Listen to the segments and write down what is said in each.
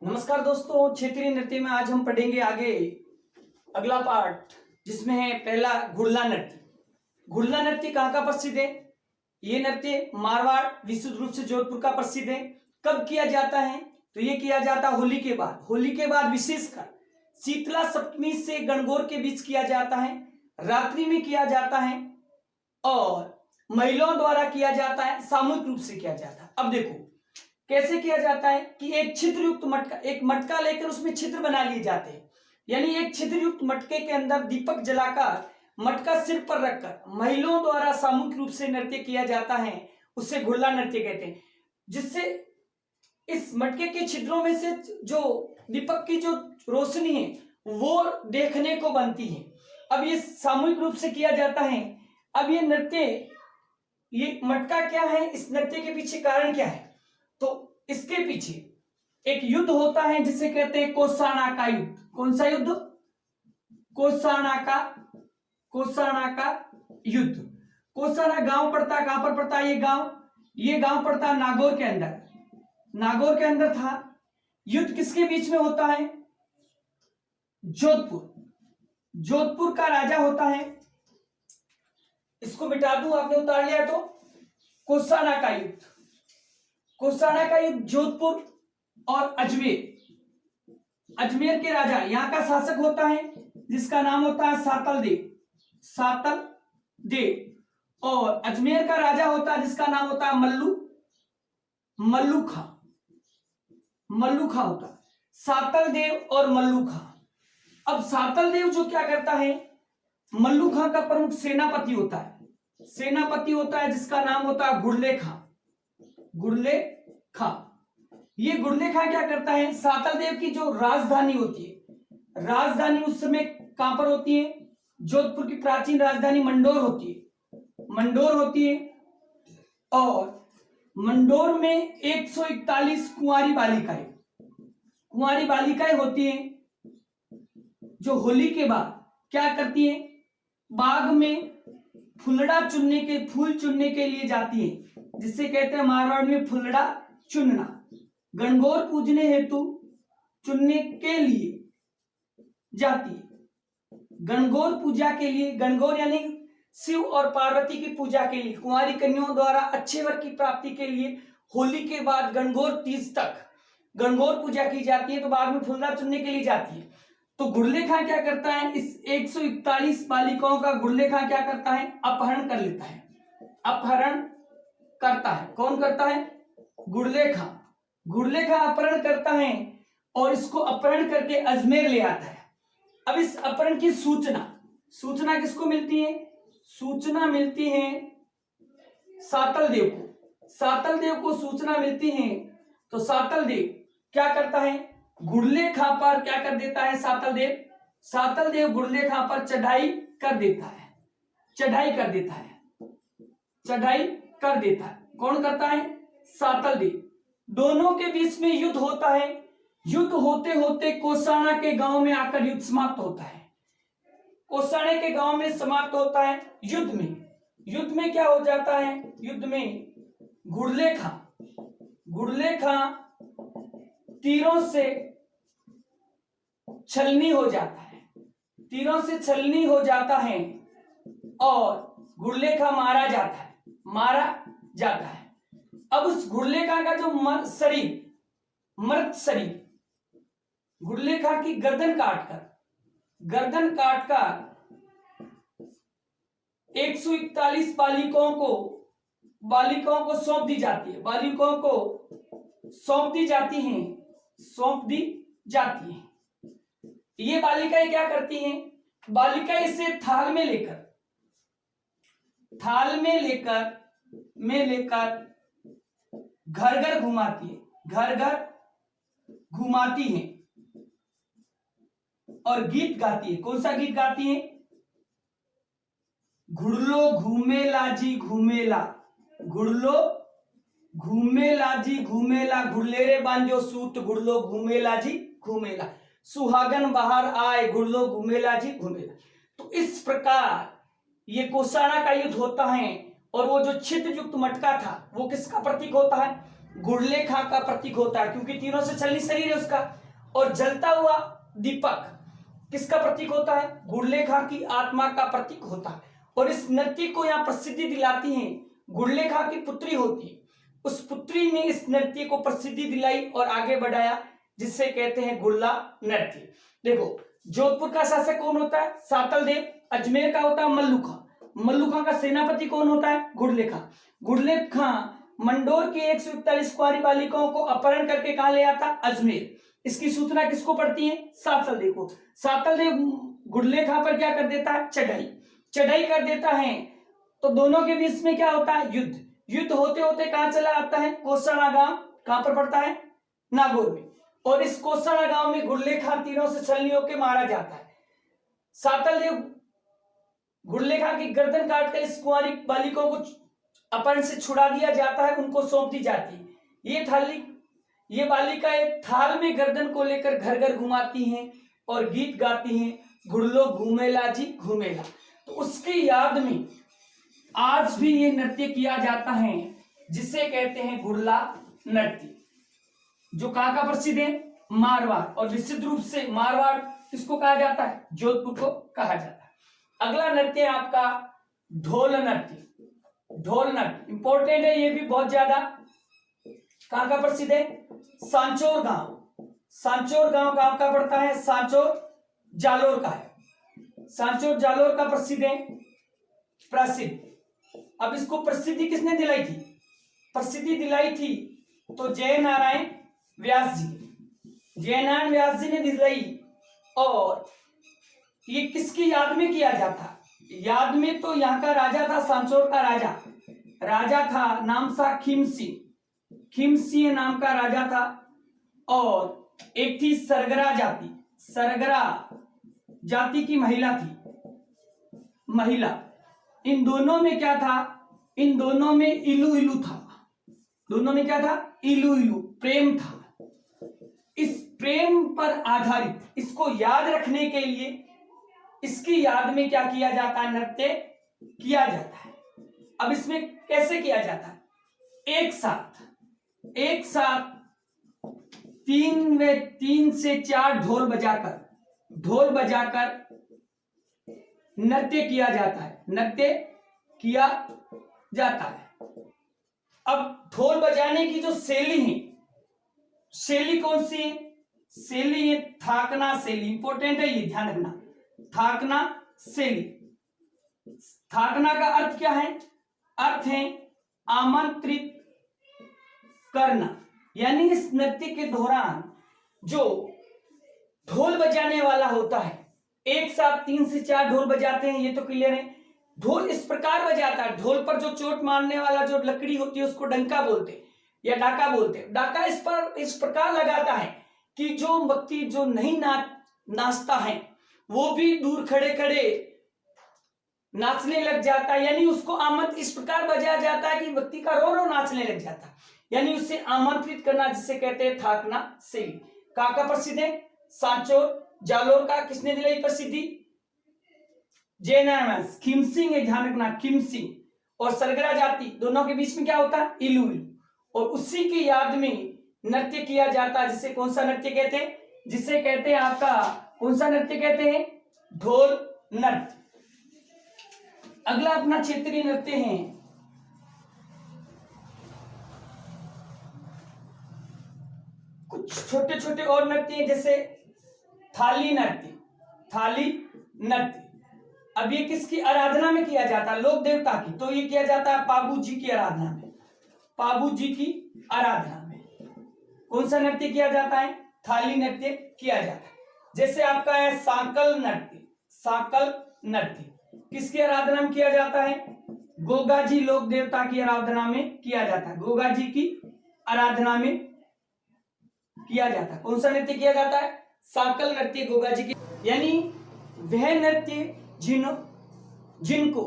नमस्कार दोस्तों, क्षेत्रीय नृत्य में आज हम पढ़ेंगे आगे अगला पार्ट जिसमें है पहला घुड़ला नृत्य। घुड़ला नृत्य कहाँ का प्रसिद्ध है? ये नृत्य मारवाड़ विशुद्ध रूप से जोधपुर का प्रसिद्ध है। कब किया जाता है? तो ये किया जाता है होली के बाद। होली के बाद विशेषकर शीतला सप्तमी से गणगौर के बीच किया जाता है, रात्रि में किया जाता है और महिलाओं द्वारा किया जाता है, सामूहिक रूप से किया जाता है। अब देखो कैसे किया जाता है कि एक छिद्र युक्त मटका, एक मटका लेकर उसमें छिद्र बना लिए जाते हैं, यानी एक छिद्र युक्त मटके के अंदर दीपक जलाकर मटका सिर पर रखकर महिलाओं द्वारा सामूहिक रूप से नृत्य किया जाता है, उससे घुड़ला नृत्य कहते हैं। जिससे इस मटके के छिद्रों में से जो दीपक की जो रोशनी है वो देखने को बनती है। अब ये सामूहिक रूप से किया जाता है। अब ये नृत्य, ये मटका क्या है, इस नृत्य के पीछे कारण क्या है? तो इसके पीछे एक युद्ध होता है जिसे कहते हैं कौसाना का युद्ध। कौन सा युद्ध? कौसाना का युद्ध। कौसाना गांव पड़ता है, कहां पर पड़ता है ये गांव पड़ता है नागौर के अंदर। नागौर के अंदर था। युद्ध किसके बीच में होता है? जोधपुर का राजा होता है। इसको मिटा दूं, आपने उतार लिया तो। कौसाना का युद्ध जोधपुर और अजमेर के राजा, यहां का शासक होता है जिसका नाम होता है सातल देव और अजमेर का राजा होता है जिसका नाम होता है मल्लू खा होता है। सातल देव और मल्लू खा। अब सातल देव जो क्या करता है, मल्लू खां का प्रमुख सेनापति होता है जिसका नाम होता है घुड़ले खां। ये घुड़ले खां क्या करता है, सातल देव की जो राजधानी होती है, राजधानी उस समय कहां पर होती है? जोधपुर की प्राचीन राजधानी मंडोर होती है और मंडोर में 141 कुंवारी बालिकाएं होती हैं जो होली के बाद क्या करती हैं, बाग में फूल चुनने के लिए जाती है, जिसे कहते हैं मारवाड़ में फुलड़ा चुनना। गणगौर पूजने हेतु चुनने के लिए जाती है। गणगौर पूजा के लिए, गणगौर यानी शिव और पार्वती की पूजा के लिए कुंवारी कन्याओं द्वारा अच्छे वर की प्राप्ति के लिए होली के बाद गणगौर तीज तक गणगौर पूजा की जाती है, तो बाद में फुलड़ा चुनने के लिए जाती है। तो घुड़ले खां क्या करता है, इस 141 बालिकाओं का घुड़ले खां क्या करता है, अपहरण कर लेता है। अपहरण करता है, कौन करता है? घुड़ले खां अपहरण करता है और इसको अपहरण करके अजमेर ले आता है। अब इस अपहरण की सूचना किसको मिलती है? सूचना मिलती है सातल देव को सूचना मिलती है। तो सातल देव क्या करता है, घुड़ले खां पर क्या कर देता है? सातल देव घुड़ले खां पर चढ़ाई कर देता है। कौन करता है? सातल देव। दोनों के बीच में युद्ध होता है। युद्ध होते होते कौसाना के गांव में आकर युद्ध समाप्त होता है। कौसाने के गांव में समाप्त होता है। युद्ध में क्या हो जाता है? युद्ध में घुड़ले खां तीरों से छलनी हो जाता है और घुड़ले खां मारा जाता है। अब उस घुड़ले खां का जो मृत शरीर घुड़ले खां की गर्दन काटकर 141 बालिकाओं को सौंप दी जाती हैं। ये बालिकाएं क्या करती हैं? बालिकाएं इसे थाल में लेकर घर घर घुमाती हैं और गीत गाती है। कौन सा गीत गाती है? घुड़लो घूमे लाजी घूमेला घुड़लेरे बांजो सूत घुड़लो घूमेला सुहागन बाहर आए घुड़लो घूमेला। तो इस प्रकार ये कौसाना का युद्ध होता है और वो जो छिद्र युक्त मटका था वो किसका प्रतीक होता है? गुड़लेखा का प्रतीक होता है, क्योंकि तीरों से छलनी शरीर है उसका। और जलता हुआ दीपक किसका प्रतीक होता है? गुड़लेखा की आत्मा का प्रतीक होता है। और इस नृत्य को यहाँ प्रसिद्धि दिलाती हैं गुड़लेखा की पुत्री होती है, उस पुत्री ने इस नृत्य को प्रसिद्धि दिलाई और आगे बढ़ाया, जिससे कहते हैं गुड़ला नृत्य। देखो, जोधपुर का शासक कौन होता है? सातल देव। अजमेर का होता है मल्लुखा। मल्लुखा का सेनापति कौन होता है? गुड़लेखा। गुड़लेखा मंडोर की 141 कुंवारी बालिकाओं को अपहरण करके कहां ले आता? अजमेर। इसकी सूचना किसको पड़ती है? सातल देव को। सातल देव गुड़लेखा पर क्या कर देता है? चढ़ाई कर देता है। तो दोनों के बीच में क्या होता है? युद्ध होते होते कहां चला आता है? कोसड़ा गांव। कहां पर पड़ता है? नागौर में। और इस कोसड़ा गांव में गुड़लेखा तीरों से छलनी होकर मारा जाता है। सातल देव गुड़लेखा की गर्दन काटकर इस कुंवारी बालिकाओं को अपहरण से छुड़ा दिया जाता है, उनको सौंप दी जाती है। ये बालिकाएं थाल में गर्दन को लेकर घर घर घुमाती हैं और गीत गाती हैं, गुड़लो घूमेला जी घूमेला। तो उसकी याद में आज भी ये नृत्य किया जाता है, जिसे कहते हैं गुड़ला नृत्य, जो कहां का प्रसिद्ध है? मारवाड़। और विशुद्ध रूप से मारवाड़ किसको कहा जाता है? जोधपुर को कहा जाता है। अगला नृत्य आपका ढोल नृत्य। ढोल नृत्य इंपॉर्टेंट है, ये भी बहुत ज्यादा। कहां का प्रसिद्ध है? सांचौर गांव। सांचौर गांव कहां का पड़ता है? सांचौर जालोर का है। सांचौर जालोर का प्रसिद्ध है, प्रसिद्ध। अब इसको प्रसिद्धि किसने दिलाई थी? प्रसिद्धि दिलाई थी तो जयनारायण व्यास जी। जयनारायण व्यास जी ने दिलाई। और ये किसकी याद में किया जाता? याद में तो यहाँ का राजा था, सांचौर का राजा था, नाम था खिमसिंह नाम का राजा था। और एक थी सरगरा जाति की महिला थी। इन दोनों में क्या था? इन दोनों में इलू था। दोनों में क्या था? इलू प्रेम था। इस प्रेम पर आधारित, इसको याद रखने के लिए इसकी याद में क्या किया जाता है? नृत्य किया जाता है। अब इसमें कैसे किया जाता है? एक साथ तीन से चार ढोल बजाकर नृत्य किया जाता है। अब ढोल बजाने की जो शैली है, शैली कौन सी है? शैली है थाकना शैली। इंपॉर्टेंट है ये, ध्यान रखना। थाकना शैली। थाकना का अर्थ क्या है? अर्थ है आमंत्रित करना। यानी इस नृत्य के दौरान जो ढोल बजाने वाला होता है, एक साथ 3 से 4 ढोल बजाते हैं, ये तो क्लियर है। ढोल इस प्रकार बजाता है, ढोल पर जो चोट मारने वाला जो लकड़ी होती है उसको डंका बोलते हैं या डाका बोलते हैं। डाका इस प्रकार लगाता है कि जो व्यक्ति जो नहीं नाचता है वो भी दूर खड़े खड़े नाचने लग जाता है। यानी उसको आमंत्रित इस प्रकार बजाया जाता है कि व्यक्ति का रो नाचने लग जाता है, यानी उसे आमंत्रित करना, जिसे कहते हैं थाकना शैली। कहां का प्रसिद्ध है? सांचौर जालोर का। किसने दिलाई प्रसिद्धि? जयनारायण खिमसिंह है, ध्यान रखना, खिमसिंह। और सरगरा जाति, दोनों के बीच में क्या होता है? इलू। और उसी की याद में नृत्य किया जाता है, जिसे कौन सा नृत्य कहते हैं? जिसे कहते हैं आपका कौन सा नृत्य कहते हैं? ढोल नृत्य। अगला अपना क्षेत्रीय नृत्य है कुछ छोटे छोटे और नृत्य हैं, जैसे थाली नृत्य। अब ये किसकी आराधना में किया जाता है? लोक देवता की। तो ये किया जाता है पाबू जी की आराधना में। कौन सा नृत्य किया जाता है? थाली नृत्य किया जाता है। जैसे आपका है सांकल नृत्य किसकी आराधना में किया जाता है? गोगा जी लोक देवता की आराधना में किया जाता है। गोगा जी की आराधना में किया जाता है। कौन सा नृत्य किया जाता है? सांकल नृत्य गोगा जी की। यानी वह नृत्य जिनको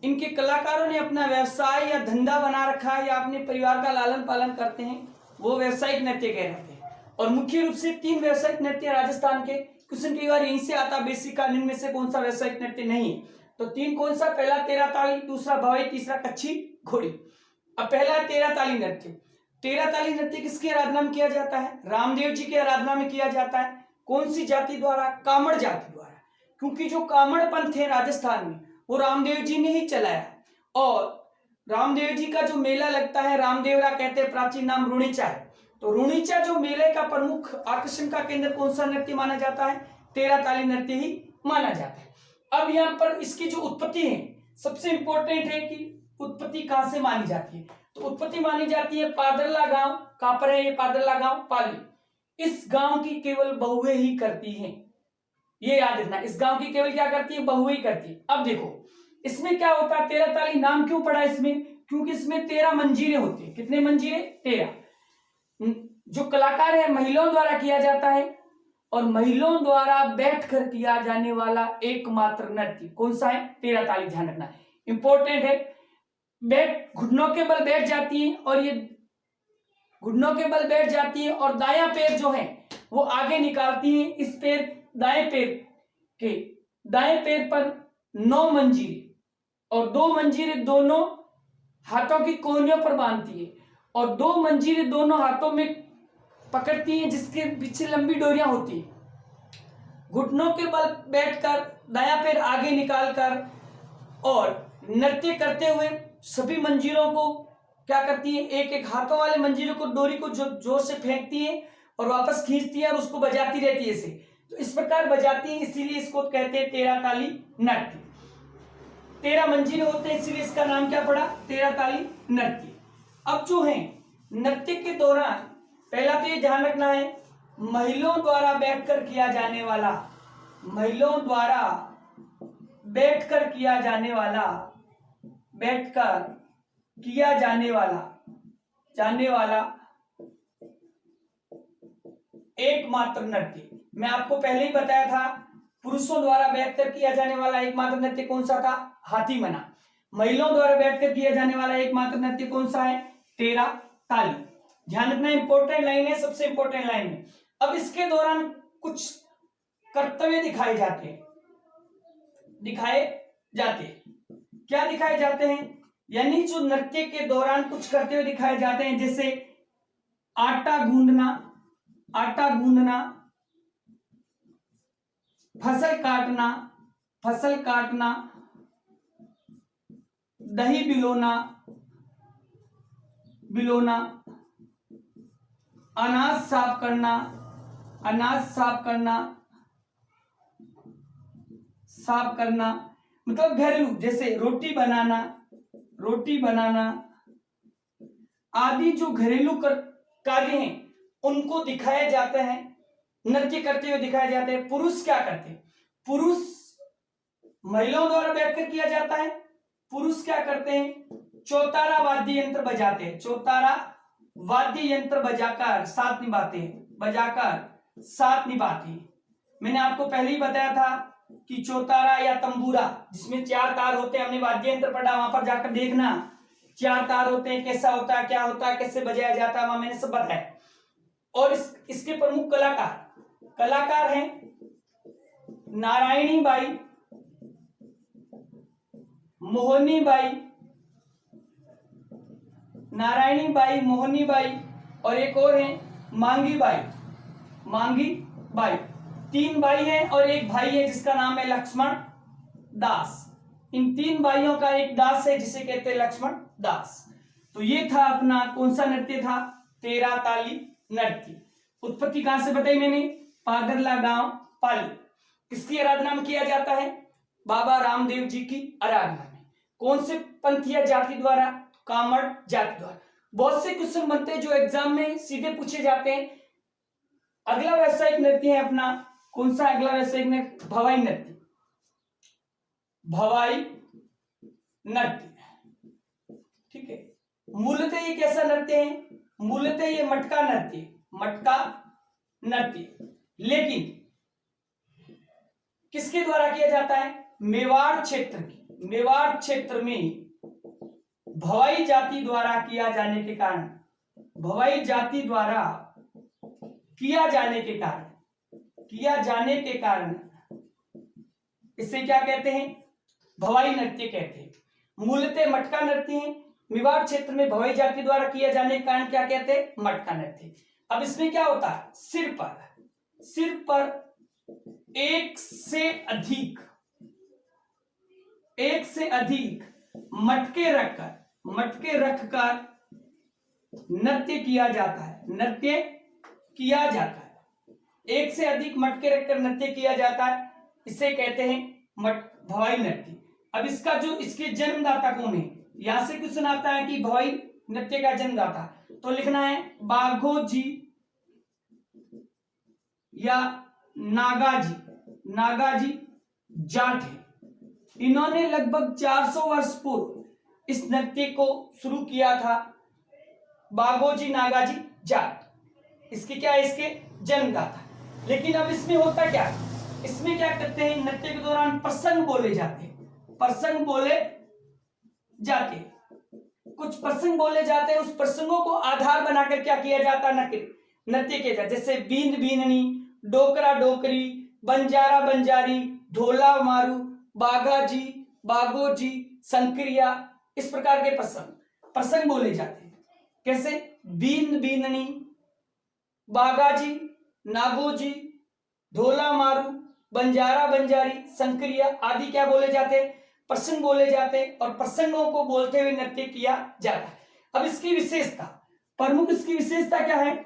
इनके कलाकारों ने अपना व्यवसाय या धंधा बना रखा है या अपने परिवार का लालन पालन करते हैं, वो व्यवसायिक नृत्य कहलाते हैं। और मुख्य रूप से 3 व्यवसायिक नृत्य राजस्थान के, क्वेश्चन कई बार यहीं से आता बेसिक का, इनमें से कौन सा व्यवसायिक नृत्य नहीं है? तो 3 कौन सा? पहला 13 ताली, दूसरा भवाई, तीसरा कच्छी घोड़ी। अब पहला है 13 ताली नृत्य। तेरह ताली नृत्य किसकी आराधना में किया जाता है? रामदेव जी की आराधना में किया जाता है। कौन सी जाति द्वारा? कामड़ जाति द्वारा, क्योंकि जो कामड़ पंथ है राजस्थान में वो रामदेव जी ने ही चलाया। और रामदेव जी का जो मेला लगता है, रामदेवरा कहते हैं, प्राचीन नाम रुणीचा है। तो रुणीचा जो मेले का प्रमुख आकर्षण का केंद्र कौन सा नृत्य माना जाता है? तेरह ताली नृत्य ही माना जाता है। अब यहाँ पर इसकी जो उत्पत्ति है, सबसे इंपॉर्टेंट है कि उत्पत्ति कहां से मानी जाती है। तो उत्पत्ति मानी जाती है पादरला गांव। कहां पर है ये पादरला गांव? पाली। इस गांव की केवल बहुएं ही करती हैं, ये याद रखना। इस गांव की केवल क्या करती है? बहुएं ही करती है। अब देखो इसमें क्या होता है, तेरह ताली नाम क्यों पड़ा इसमें? क्योंकि इसमें 13 मंजीरे होते हैं। कितने मंजीरे? 13। जो कलाकार है महिलाओं द्वारा किया जाता है, और महिलाओं द्वारा बैठकर किया जाने वाला एकमात्र नृत्य कौन सा है? तेरह ताली। ध्यान रखना, इंपॉर्टेंट है। बैठ घुटनों के बल बैठ जाती है, और ये घुटनों के बल बैठ जाती है, और दायां पैर जो है वो आगे निकालती है। इस पैर दाएं पैर के दाएं पैर पर 9 मंजीरे और 2 मंजीरे दोनों हाथों की कोहनियों पर बांधती है, और 2 मंजीरे दोनों हाथों में पकड़ती हैं, जिसके पीछे लंबी डोरियां होती है। घुटनों के बल बैठकर दायां पैर आगे निकालकर और नृत्य करते हुए सभी मंजीरों को क्या करती है? एक एक हाथों वाले मंजीरों को, डोरी को जोर से फेंकती है और वापस खींचती है और उसको बजाती रहती है इसे। तो इस प्रकार बजाती है, इसीलिए इसको कहते हैं तेरह ताली नृत्य। 13 मंजीरे होते हैं, इसीलिए इसका नाम क्या पड़ा? तेरह ताली नृत्य। अब जो है नृत्य के दौरान पहला तो ये ध्यान रखना है, महिलाओं द्वारा बैठकर किया जाने वाला, महिलाओं द्वारा बैठकर किया जाने वाला, बैठकर किया जाने वाला एकमात्र नृत्य। मैं आपको पहले ही बताया था, पुरुषों द्वारा बैठकर किया जाने वाला एकमात्र नृत्य कौन सा था? हाथी मना। महिलाओं द्वारा बैठकर किया जाने वाला एकमात्र नृत्य कौन सा है? तेरह ताली। ध्यान रखना, इंपॉर्टेंट लाइन है, सबसे इंपॉर्टेंट लाइन है। अब इसके दौरान कुछ कर्तव्य दिखाए जाते हैं। क्या दिखाए जाते हैं? यानी जो नृत्य के दौरान कुछ करते हुए दिखाए जाते हैं, जैसे आटा गूंदना, फसल काटना, दही बिलोना, अनाज साफ करना, मतलब घरेलू, जैसे रोटी बनाना आदि जो घरेलू कार्य हैं उनको दिखाया जाता है, नृत्य करते हुए दिखाए जाते हैं। पुरुष क्या करते हैं? पुरुष महिलाओं द्वारा बैठकर किया जाता है। पुरुष क्या करते हैं? चौतारा वाद्य यंत्र बजाते हैं, चौतारा वाद्य यंत्र बजाकर साथ निभाते हैं। मैंने आपको पहले ही बताया था कि चौतारा या तंबूरा, जिसमें 4 तार होते हैं, हमने वाद्य यंत्र पढ़ा, वहां पर जाकर देखना 4 तार होते हैं, कैसा होता है, क्या होता है, कैसे बजाया जाता है, वहां मैंने सब बताया। और इसके प्रमुख कलाकार हैं नारायणी बाई, मोहनी बाई और एक और है मांगी बाई। 3 भाई हैं और एक भाई है जिसका नाम है लक्ष्मण दास। इन 3 भाइयों का एक दास है जिसे कहते हैं लक्ष्मण दास। तो ये था अपना कौन सा नृत्य था? तेरह ताली नृत्य। उत्पत्ति कहां से बताई मैंने? पादरला गांव, पाली। किसकी आराधना में किया जाता है? बाबा रामदेव जी की आराधना में। कौन से पंथ या जाति द्वारा? कामड़ जाति द्वारा। बहुत से क्वेश्चन बनते हैं जो एग्जाम में सीधे पूछे जाते हैं। अगला व्यावसायिक नृत्य है अपना, कौन सा अगला व्यावसायिक नृत्य? भवाई नृत्य। ठीक है। मूलतः ये कैसा नृत्य है? मूलतः ये मटका नृत्य, लेकिन किसके द्वारा किया जाता है? मेवाड़ क्षेत्र में भवाई जाति द्वारा किया जाने के कारण इसे क्या कहते हैं? भवाई नृत्य कहते हैं। मूलतः मटका नृत्य है, मेवाड़ क्षेत्र में भवाई जाति द्वारा किया जाने के कारण क्या कहते हैं, मटका नृत्य। अब इसमें क्या होता है, सिर पर एक से अधिक मटके रखकर नृत्य किया जाता है। एक से अधिक मटके रखकर नृत्य किया जाता है, इसे कहते हैं भवाई नृत्य। अब इसके जन्मदाता कौन है, यहां से क्वेश्चन आता है कि भवाई नृत्य का जन्मदाता, तो लिखना है बाघोजी या नागाजी जाट है। इन्होंने लगभग 400 वर्ष पूर्व इस नृत्य को शुरू किया था। बाघोजी नागाजी जाट इसके क्या है, इसके जन्मदाता। लेकिन अब इसमें होता क्या, इसमें क्या करते हैं, नृत्य के दौरान प्रसंग बोले जाते कुछ प्रसंग बोले जाते हैं, उस प्रसंगों को आधार बनाकर क्या किया जाता है, नृत्य किया जाता है। जैसे बींद बीननी, डोकरा डोकरी, बंजारा बंजारी, ढोला मारू, बागोजी, संक्रिया, इस प्रकार के प्रसंग बोले जाते हैं। कैसे, बींद बीननी, बागाजी, नागोजी, ढोला मारू, बंजारा बंजारी, संक्रिया आदि क्या बोले जाते हैं, प्रसंग बोले जाते हैं, और प्रसंगों को बोलते हुए नृत्य किया जाता है। अब इसकी विशेषता, प्रमुख इसकी विशेषता क्या है,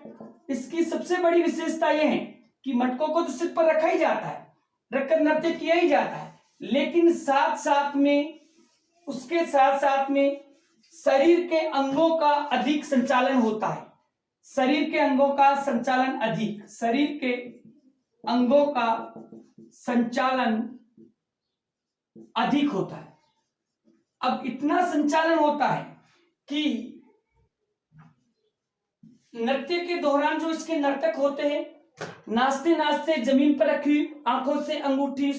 इसकी सबसे बड़ी विशेषता यह है कि मटकों को तो सिर पर रखा ही जाता है, रखकर नृत्य किया ही जाता है, लेकिन उसके साथ साथ में शरीर के अंगों का अधिक संचालन होता है। शरीर के अंगों का संचालन अधिक होता है। अब इतना संचालन होता है कि नृत्य के दौरान जो इसके नर्तक होते हैं, नाचते नाचते जमीन पर रखी आंखों से अंगूठी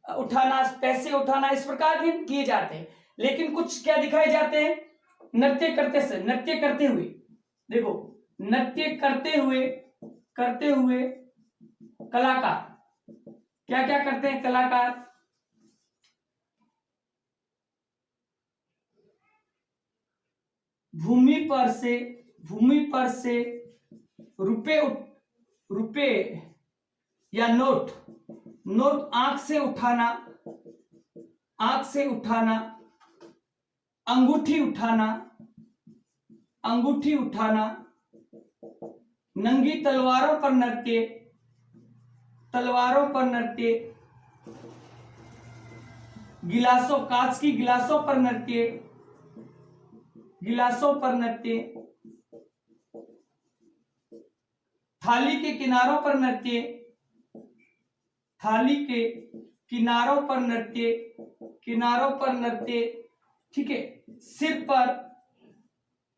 उठाना, पैसे उठाना, इस प्रकार भी किए जाते हैं। लेकिन कुछ क्या दिखाए जाते हैं, नृत्य करते हुए, देखो नृत्य करते हुए कलाकार क्या क्या करते हैं, कलाकार भूमि पर से रुपए या नोट आंख से उठाना, अंगूठी उठाना, नंगी तलवारों पर नृत्य, कांच की गिलासों पर नृत्य, थाली के किनारों पर नृत्य, ठीक है। सिर पर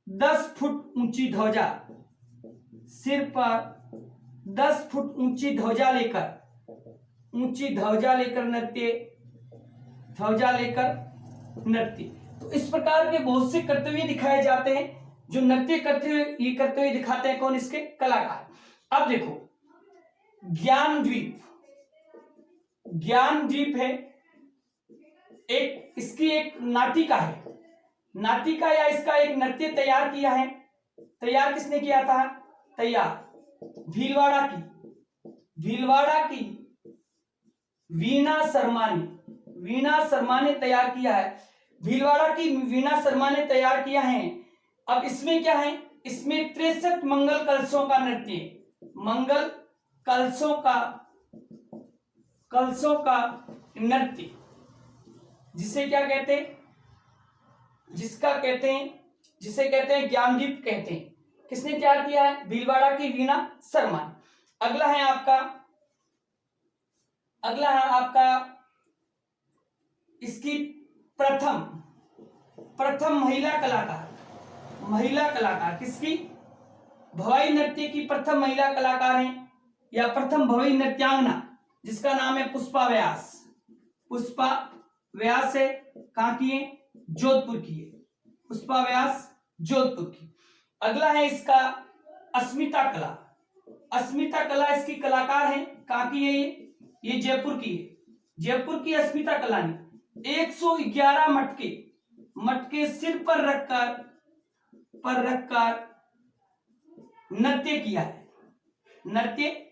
10 फुट ऊंची ध्वजा लेकर नृत्य। तो इस प्रकार के बहुत से कर्तव्य दिखाए जाते हैं, जो नृत्य करते हुए दिखाते हैं कौन, इसके कलाकार। अब देखो ज्ञानद्वीप है, इसकी एक नाटिका या इसका एक नृत्य तैयार किया है। तैयार किसने किया था, भीलवाड़ा की वीणा शर्मा ने तैयार किया है। भीलवाड़ा की वीणा शर्मा ने तैयार किया है। अब इसमें क्या है, इसमें 63 मंगल कलशों का नृत्य, जिसे क्या कहते हैं, जिसे कहते हैं ज्ञानदीप कहते हैं। किसने तैयार किया है, भीलवाड़ा की वीणा शर्मा। अगला है इसकी प्रथम महिला कलाकार किसकी, भवाई नृत्य की प्रथम महिला कलाकार हैं, या प्रथम भवाई नृत्यांगना, जिसका नाम है पुष्पा व्यास है। कहां की है, जोधपुर की है, पुष्पा व्यास जोधपुर की। अगला है इसका अस्मिता कला इसकी कलाकार है। कहां की है ये जयपुर की है। जयपुर की अस्मिता कला ने 111 मटके सिर पर रखकर नृत्य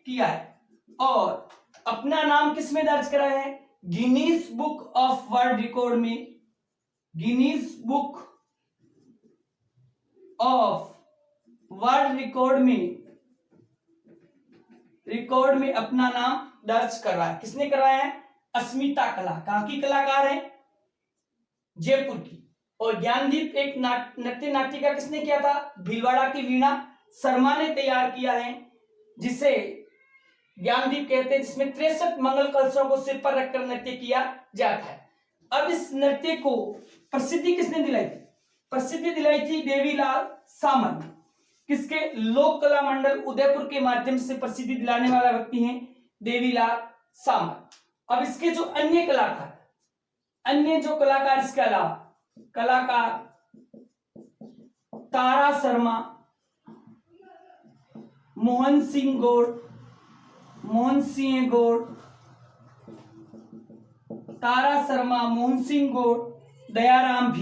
किया है और अपना नाम किस में दर्ज कराया है? Guinness book of world record में, Guinness book of world record में अपना नाम दर्ज करवाया है। किसने करवाया है? अस्मिता कला। कहां की कलाकार है? जयपुर की। और ज्ञानदीप एक नृत्य नाटिका किसने किया था? भीलवाड़ा की वीणा शर्मा ने तैयार किया है, जिसे ज्ञानदीप कहते हैं, जिसमें 63 मंगल कलशों को सिर पर रखकर नृत्य किया जाता है। अब इस नृत्य को प्रसिद्धि किसने दिलाई थी? प्रसिद्धि दिलाई थी देवीलाल सामंत। किसके? लोक कला मंडल उदयपुर के माध्यम से प्रसिद्धि दिलाने वाला व्यक्ति हैं देवीलाल सामंत। अब इसके जो अन्य कलाकार इसके अलावा कलाकार तारा शर्मा, मोहन सिंह गौड़, तारा शर्मा, मोहन सिंह गौड़, दयाराम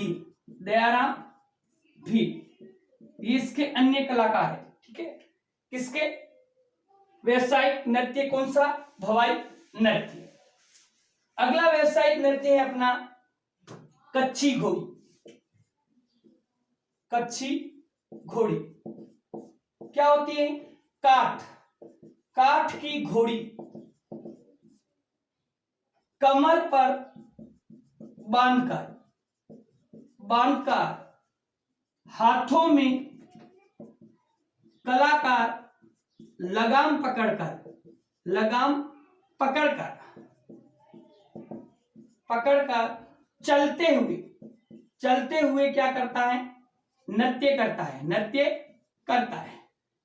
भील, ये इसके अन्य कलाकार है। ठीक है, किसके? व्यावसायिक नृत्य कौन सा? भवाई नृत्य। अगला व्यावसायिक नृत्य है अपना कच्छी घोड़ी। क्या होती है? काठ की घोड़ी कमर पर बांधकर हाथों में कलाकार लगाम पकड़कर चलते हुए क्या करता है? नृत्य करता है।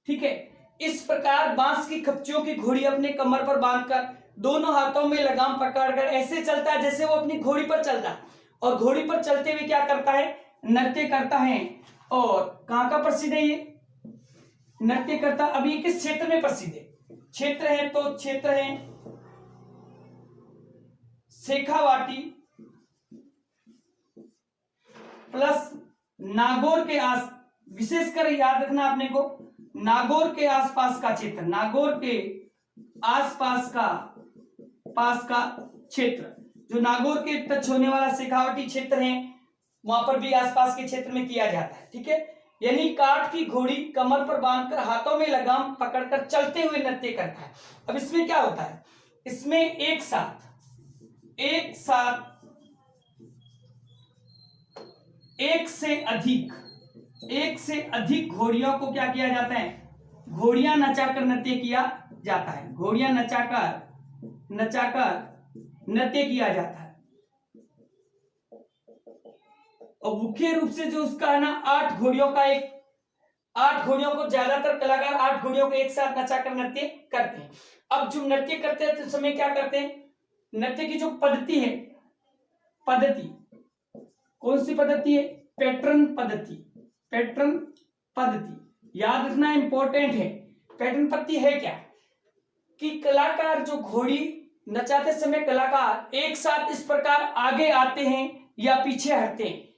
ठीक है, इस प्रकार बांस की खपचियों की घोड़ी अपने कमर पर बांधकर दोनों हाथों में लगाम पकड़कर ऐसे चलता है जैसे वो अपनी घोड़ी पर चल रहा है, और घोड़ी पर चलते हुए क्या करता है? नृत्य करता है। और कहां का प्रसिद्ध है ये नृत्य करता? अब ये किस क्षेत्र में प्रसिद्ध है? क्षेत्र है शेखावाटी प्लस नागौर के विशेषकर याद रखना आपने को, नागौर के आसपास का क्षेत्र, जो नागौर के टच होने वाला शेखावाटी क्षेत्र है, वहां पर भी आसपास के क्षेत्र में किया जाता है। ठीक है, यानी काठ की घोड़ी कमर पर बांधकर हाथों में लगाम पकड़कर चलते हुए नृत्य करता है। अब इसमें क्या होता है? इसमें एक साथ एक से अधिक घोड़ियों को क्या किया जाता है? घोड़ियां नचाकर नृत्य किया जाता है। नृत्य किया जाता है। और मुख्य रूप से जो उसका है ना 8 घोड़ियों को ज्यादातर कलाकार 8 घोड़ियों को एक साथ नचाकर नृत्य करते हैं। अब जो नृत्य करते हैं तो समय क्या करते हैं? नृत्य की जो पद्धति है, कौन सी पद्धति है? पैटर्न पद्धति याद रखना इंपॉर्टेंट है। पैटर्न पद्धति है क्या? कि कलाकार जो घोड़ी नचाते समय कलाकार एक साथ इस प्रकार आगे आते हैं या पीछे हटते हैं।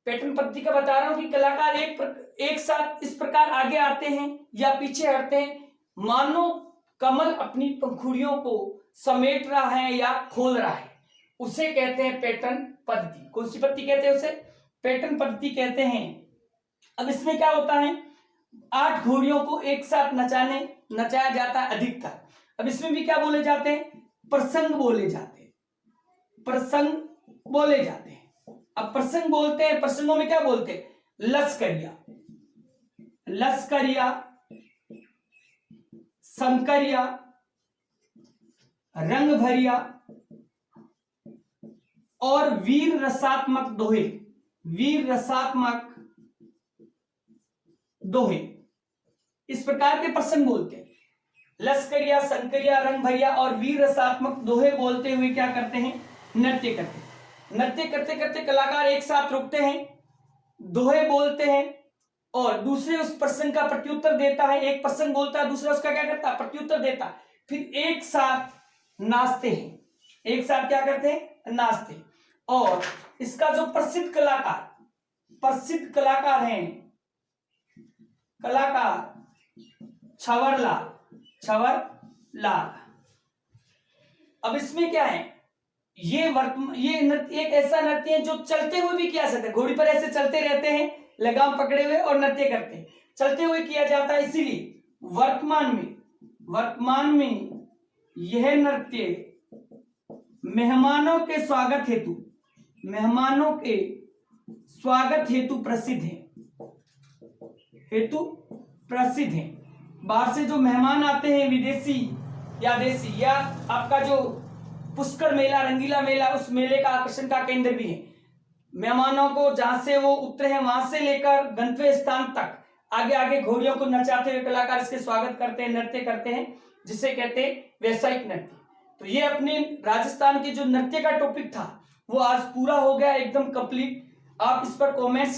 पैटर्न पद्धति का बता रहा हूं कि कलाकार एक साथ इस प्रकार आगे आते हैं या पीछे हटते हैं, मानो कमल अपनी पंखुड़ियों को समेट रहा है या खोल रहा है, उसे कहते हैं पैटर्न पद्धति। कौन सी पद्धति कहते हैं? उसे पैटर्न पद्धति कहते हैं। अब इसमें क्या होता है? 8 घोड़ियों को एक साथ नचाया जाता है अधिकतर। अब इसमें भी क्या बोले जाते हैं? प्रसंग बोले जाते हैं। अब प्रसंग बोलते हैं, प्रसंगों में क्या बोलते हैं? लश्करिया, शंकरिया, रंग भरिया और वीर रसात्मक दोहे, इस प्रकार के प्रसंग बोलते हैं। लश्करिया, शंकरिया, रंग भरिया और वीर रसात्मक दोहे बोलते हुए क्या करते हैं? नृत्य करते हैं। नृत्य करते करते कलाकार एक साथ रुकते हैं, दोहे बोलते हैं और दूसरे उस प्रसंग का प्रत्युत्तर देता है। एक प्रसंग बोलता है, दूसरा उसका क्या करता है? प्रत्युत्तर देता है। फिर एक साथ नाचते हैं। एक साथ क्या करते हैं? नाचते हैं। और इसका जो प्रसिद्ध कलाकार हैं, कलाकार छवरलाल। अब इसमें क्या है, ये नृत्य एक ऐसा नृत्य है जो चलते हुए भी किया जाता है। घोड़ी पर ऐसे चलते रहते हैं लगाम पकड़े हुए और नृत्य करते हैं, चलते हुए किया जाता है। इसीलिए वर्तमान में यह नृत्य मेहमानों के स्वागत हेतु प्रसिद्ध है। बाहर से जो मेहमान आते हैं, विदेशी या देसी, या आपका जो पुष्कर मेला, रंगीला मेला, उस मेले का आकर्षण का केंद्र भी है। मेहमानों को जहां से वो उतरे हैं वहां से लेकर गंतव्य स्थान तक आगे आगे घोड़ियों को नचाते हुए कलाकार इसके स्वागत करते हैं, नृत्य करते हैं, जिसे कहते हैं व्यावसायिक नृत्य। तो ये अपने राजस्थान के जो नृत्य का टॉपिक था वो आज पूरा हो गया, एकदम कंप्लीट। आप इस पर कमेंट्स